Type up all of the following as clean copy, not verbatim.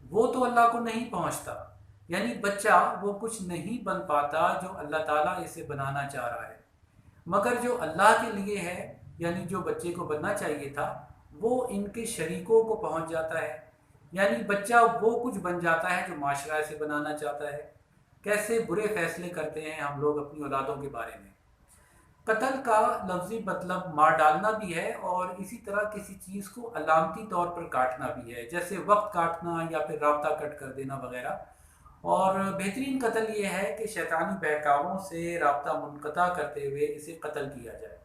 وہ تو اللہ کو نہیں پہنچتا، یعنی بچہ وہ کچھ نہیں بن پاتا جو اللہ تعالیٰ اسے بنانا چاہ رہا ہے، مگر جو اللہ کے لیے ہے، یعنی جو بچے کو بننا چاہیے تھا، وہ ان کے شریکوں کو پہنچ جاتا ہے، یعنی بچہ وہ کچھ بن جاتا ہے جو معاشرہ اسے بنانا چاہتا ہے۔ کیسے برے فیصلے کرتے ہیں ہم لوگ اپنی اولادوں کے بارے میں۔ قتل کا لفظی مطلب مار ڈالنا بھی ہے، اور اسی طرح کسی چیز کو علامتی طور پر کاٹنا بھی ہے، جیسے وقت کاٹنا یا پھر رابطہ کٹ کر دینا وغیرہ۔ اور بہترین قتل یہ ہے کہ شیطانی بہکاووں سے رابطہ منقطع کرتے ہوئے اسے قتل کیا جائے۔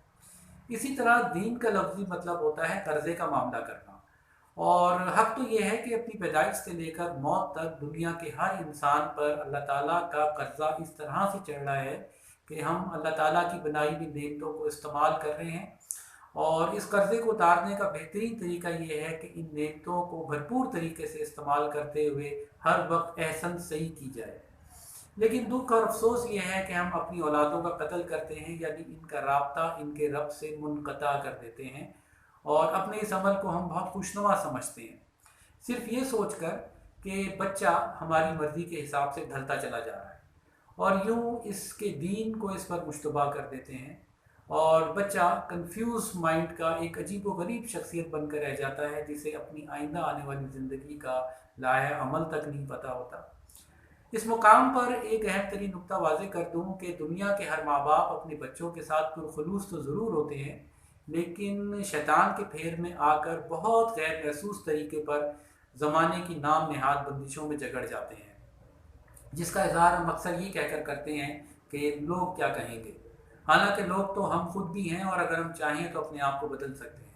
اسی طرح دین کا لفظی مطلب ہوتا ہے قرضے کا معاملہ کرنا، اور حق تو یہ ہے کہ اپنی پیدائش سے لے کر موت تک دنیا کے ہر انسان پر اللہ تعالیٰ کا قرضہ اس طرح سے چڑھ رہا ہے کہ ہم اللہ تعالیٰ کی بنائی ہوئی نعمتوں کو استعمال کر رہے ہیں، اور اس قرضے کو اتارنے کا بہترین طریقہ یہ ہے کہ ان نعمتوں کو بھرپور طریقے سے استعمال کرتے ہوئے ہر وقت احسن صحیح کی جائے۔ لیکن دکھ اور افسوس یہ ہے کہ ہم اپنی اولادوں کا قتل کرتے ہیں، یعنی ان کا رابطہ ان کے رب سے منقطع کر دیتے ہیں، اور اپنے اس عمل کو ہم بہت خوشنما سمجھتے ہیں، صرف یہ سوچ کر کہ بچہ ہماری مرضی کے حساب سے ڈھلتا چلا جا رہا ہے، اور یوں اس کے دین کو اس پر مشتبہ کر دیتے ہیں، اور بچہ کنفیوز مائنڈ کا ایک عجیب و غریب شخصیت بن کر رہ جاتا ہے، جسے اپنی آئندہ آنے والی زندگی کا لائحہ عمل تک نہیں پتہ ہوتا۔ اس مقام پر ایک اہم ترین نقطہ واضح کر دوں کہ دنیا کے ہر ماں باپ اپنے بچوں کے ساتھ پرخلوص تو ضرور ہوتے ہیں، لیکن شیطان کے پھیر میں آ کر بہت غیر محسوس طریقے پر زمانے کی نام نہاد بندشوں میں جگڑ جاتے ہیں، جس کا اظہار ہم اکثر یہ کہہ کر کرتے ہیں کہ لوگ کیا کہیں گے، حالانکہ لوگ تو ہم خود بھی ہیں، اور اگر ہم چاہیں تو اپنے آپ کو بدل سکتے ہیں۔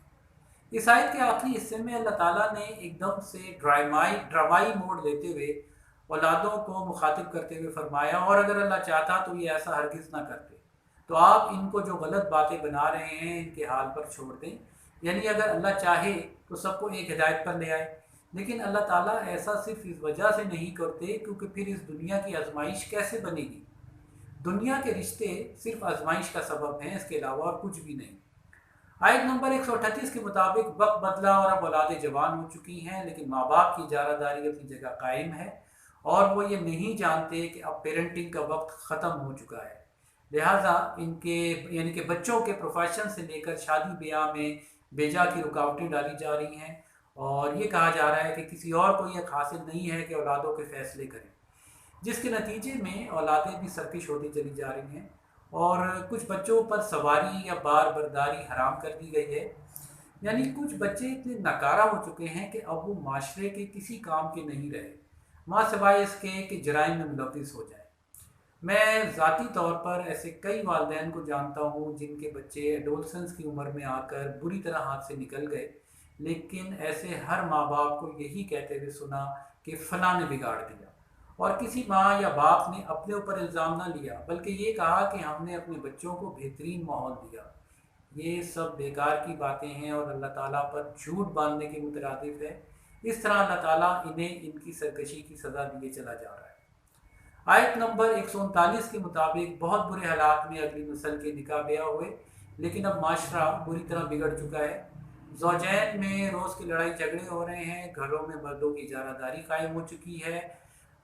اس آیت کے آخری حصے میں اللہ تعالیٰ نے ایک دم سے ڈرامائی موڑ لیتے ہوئے اولادوں کو مخاطب کرتے ہوئے فرمایا، اور اگر اللہ چاہتا تو یہ ایسا ہرگز نہ کرتے، تو آپ ان کو جو غلط باتیں بنا رہے ہیں ان کے حال پر چھوڑ دیں، یعنی اگر اللہ چاہے تو سب کو ایک ہدایت پر لے آئے، لیکن اللہ تعالیٰ ایسا صرف اس وجہ سے نہیں کرتے کیونکہ پھر اس دنیا کی آزمائش کیسے بنے گی۔ دنیا کے رشتے صرف آزمائش کا سبب ہیں، اس کے علاوہ اور کچھ بھی نہیں۔ آیت نمبر 138 کے مطابق وقت بدلا اور اب اولادیں جوان ہو چکی ہیں، لیکن ماں باپ کی اجارہ داری اپنی جگہ قائم ہے، اور وہ یہ نہیں جانتے کہ اب پیرنٹنگ کا وقت ختم ہو چکا ہے، لہٰذا ان کے یعنی کہ بچوں کے پروفیشن سے لے کر شادی بیاہ میں بیجا کی رکاوٹیں ڈالی جا رہی ہیں، اور یہ کہا جا رہا ہے کہ کسی اور کو یہ حاصل نہیں ہے کہ اولادوں کے فیصلے کریں، جس کے نتیجے میں اولادیں بھی سرکش ہوتی چلی جا رہی ہیں، اور کچھ بچوں پر سواری یا بار برداری حرام کر دی گئی ہے، یعنی کچھ بچے اتنے ناکارہ ہو چکے ہیں کہ اب وہ معاشرے کے کسی کام کے نہیں رہے، ماں سوائے اس کے کہ جرائم میں ملوث ہو جائیں۔ میں ذاتی طور پر ایسے کئی والدین کو جانتا ہوں جن کے بچے ایڈولسنس کی عمر میں آ کر بری طرح ہاتھ سے نکل گئے، لیکن ایسے ہر ماں باپ کو یہی کہتے ہوئے سنا کہ فلاں نے بگاڑ دیا، اور کسی ماں یا باپ نے اپنے اوپر الزام نہ لیا بلکہ یہ کہا کہ ہم نے اپنے بچوں کو بہترین ماحول دیا۔ یہ سب بیکار کی باتیں ہیں اور اللہ تعالیٰ پر جھوٹ باندھنے کے مترادف ہے۔ اس طرح اللہ تعالیٰ انہیں ان کی سرکشی کی سزا دیے چلا جا رہا ہے۔ آیت نمبر 139 کے مطابق بہت برے حالات میں اگلی نسل کے نکاح بیاہ ہوئے، لیکن اب معاشرہ بری طرح بگڑ چکا ہے، زوجین میں روز کی لڑائی جھگڑے ہو رہے ہیں، گھروں میں مردوں کی اجارہ داری قائم ہو چکی ہے،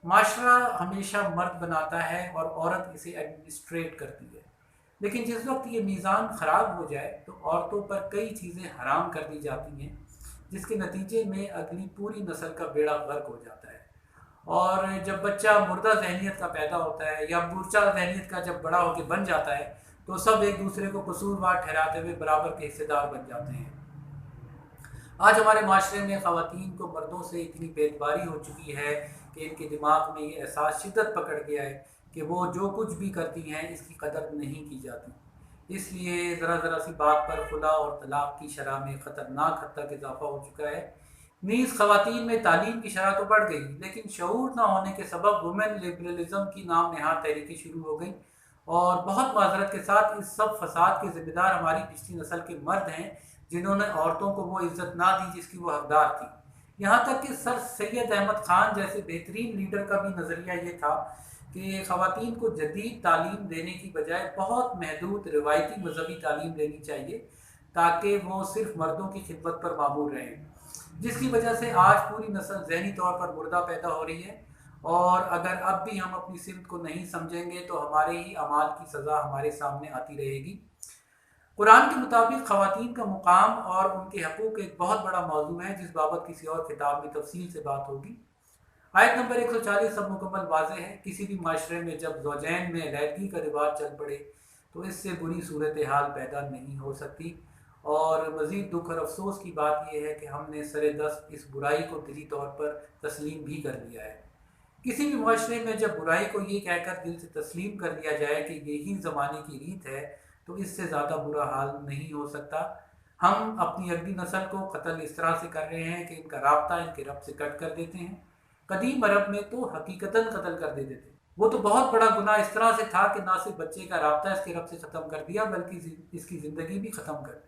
معاشرہ ہمیشہ مرد بناتا ہے اور عورت اسے ایڈمنسٹریٹ کرتی ہے، لیکن جس وقت یہ میزان خراب ہو جائے تو عورتوں پر کئی چیزیں حرام کر دی جاتی ہیں، جس کے نتیجے میں اگلی پوری نسل کا بیڑا غرق ہو جاتا ہے، اور جب بچہ مردہ ذہنیت کا پیدا ہوتا ہے یا مورچہ ذہنیت کا جب بڑا ہو کے بن جاتا ہے تو سب ایک دوسرے کو قصوروار ٹھہراتے ہوئے برابر کے حصے دار بن جاتے ہیں۔ آج ہمارے معاشرے میں خواتین کو مردوں سے اتنی بے اعتباری ہو چکی ہے کہ ان کے دماغ میں یہ احساس شدت پکڑ گیا ہے کہ وہ جو کچھ بھی کرتی ہیں اس کی قدر نہیں کی جاتی، اس لیے ذرا ذرا سی بات پر خلا اور طلاق کی شرح میں خطرناک حد تک اضافہ ہو چکا ہے۔ نیز خواتین میں تعلیم کی شرح تو بڑھ گئی، لیکن شعور نہ ہونے کے سبب وومن لبرلزم کی نام نہاد تحریکیں شروع ہو گئیں، اور بہت معذرت کے ساتھ اس سب فساد کے ذمہ دار ہماری پچھلی نسل کے مرد ہیں جنہوں نے عورتوں کو وہ عزت نہ دی جس کی وہ حقدار تھی۔ یہاں تک کہ سر سید احمد خان جیسے بہترین لیڈر کا بھی نظریہ یہ تھا کہ خواتین کو جدید تعلیم دینے کی بجائے بہت محدود روایتی مذہبی تعلیم دینی چاہیے تاکہ وہ صرف مردوں کی خدمت پر معمور رہیں۔ جس کی وجہ سے آج پوری نسل ذہنی طور پر مردہ پیدا ہو رہی ہے، اور اگر اب بھی ہم اپنی سمت کو نہیں سمجھیں گے تو ہمارے ہی اعمال کی سزا ہمارے سامنے آتی رہے گی۔ قرآن کے مطابق خواتین کا مقام اور ان کے حقوق ایک بہت بڑا موضوع ہے، جس بابت کسی اور کتاب میں تفصیل سے بات ہوگی۔ آیت نمبر 140 اب مکمل واضح ہے۔ کسی بھی معاشرے میں جب زوجین میں علیحدگی کا رواج چل پڑے تو اس سے بری صورتحال پیدا نہیں ہو سکتی، اور مزید دکھ اور افسوس کی بات یہ ہے کہ ہم نے سر دست اس برائی کو دلی طور پر تسلیم بھی کر لیا ہے۔ کسی بھی معاشرے میں جب برائی کو یہ کہہ کر دل سے تسلیم کر لیا جائے کہ یہی زمانے کی ریت ہے تو اس سے زیادہ برا حال نہیں ہو سکتا۔ ہم اپنی اگلی نسل کو قتل اس طرح سے کر رہے ہیں کہ ان کا رابطہ ان کے رب سے کٹ کر دیتے ہیں۔ قدیم عرب میں تو حقیقتاً قتل کر دیتے تھے۔ وہ تو بہت بڑا گناہ اس طرح سے تھا کہ نہ صرف بچے کا رابطہ اس کے رب سے ختم کر دیا بلکہ اس کی زندگی بھی ختم کر دی۔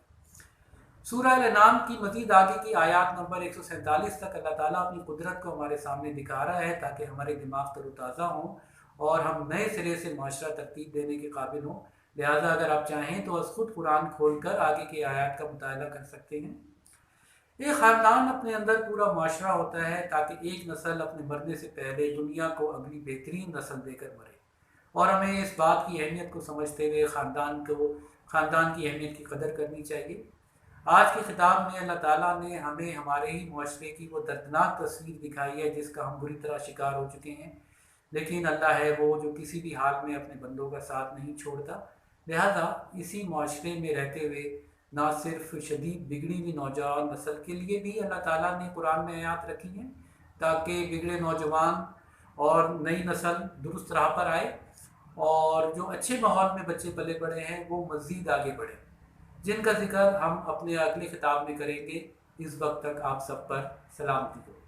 سورہ الانعام کی مزید آگے کی آیات نمبر 147 تک اللہ تعالیٰ اپنی قدرت کو ہمارے سامنے دکھا رہا ہے تاکہ ہمارے دماغ تر و تازہ ہوں اور ہم نئے سرے سے معاشرہ ترتیب دینے کے قابل ہوں۔ لہٰذا اگر آپ چاہیں تو از خود قرآن کھول کر آگے کی آیات کا مطالعہ کر سکتے ہیں۔ ایک خاندان اپنے اندر پورا معاشرہ ہوتا ہے تاکہ ایک نسل اپنے مرنے سے پہلے دنیا کو اگلی بہترین نسل دے کر مرے، اور ہمیں اس بات کی اہمیت کو سمجھتے ہوئے خاندان کی اہمیت کی قدر کرنی چاہیے۔ آج کی خطاب میں اللہ تعالیٰ نے ہمیں ہمارے ہی معاشرے کی وہ دردناک تصویر دکھائی ہے جس کا ہم بری طرح شکار ہو چکے ہیں، لیکن اللہ ہے وہ جو کسی بھی حال میں اپنے بندوں کا ساتھ نہیں چھوڑتا۔ لہذا اسی معاشرے میں رہتے ہوئے نہ صرف شدید بگڑی ہوئی نوجوان نسل کے لیے بھی اللہ تعالیٰ نے قرآن میں آیات رکھی ہیں تاکہ بگڑے نوجوان اور نئی نسل درست راہ پر آئے، اور جو اچھے ماحول میں بچے پلے بڑے ہیں وہ مزید آگے بڑھیں، جن کا ذکر ہم اپنے اگلے خطاب میں کریں گے۔ اس وقت تک آپ سب پر سلامتی ہو۔